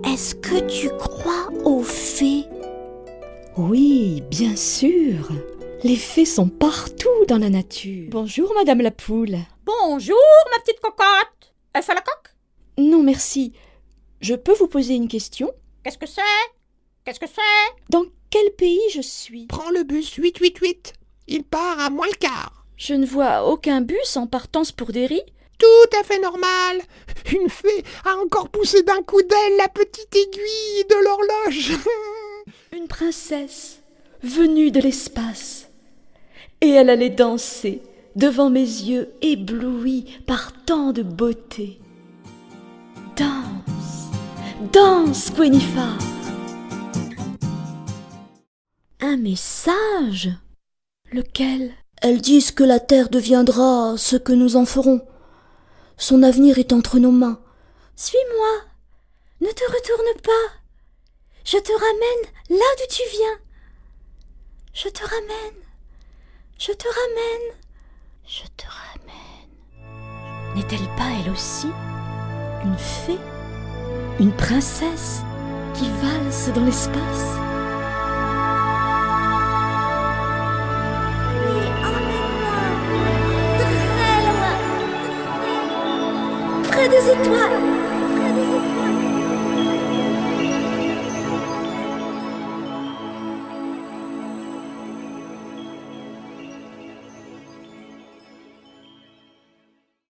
est-ce que tu crois aux fées? Oui, bien sûr. Les fées sont partout dans la nature. Bonjour, Madame la Poule. Bonjour, ma petite cocotte. Elle fait la coque? Non, merci. Je peux vous poser une question? Qu'est-ce que c'est? Qu'est-ce que c'est? Dans quel pays je suis? Prends le bus 888. Il part à moins le quart. Je ne vois aucun bus en partance pour Derry. Tout à fait normal. Une fée a encore poussé d'un coup d'aile la petite aiguille de l'horloge. Une princesse venue de l'espace. Et elle allait danser devant mes yeux éblouis par tant de beauté. Danse, danse, Gwennifer. Un message? Lequel? Elles disent que la terre deviendra ce que nous en ferons. Son avenir est entre nos mains. Suis-moi, ne te retourne pas. Je te ramène là d'où tu viens. Je te ramène, je te ramène, je te ramène. N'est-elle pas elle aussi une fée, une princesse qui valse dans l'espace?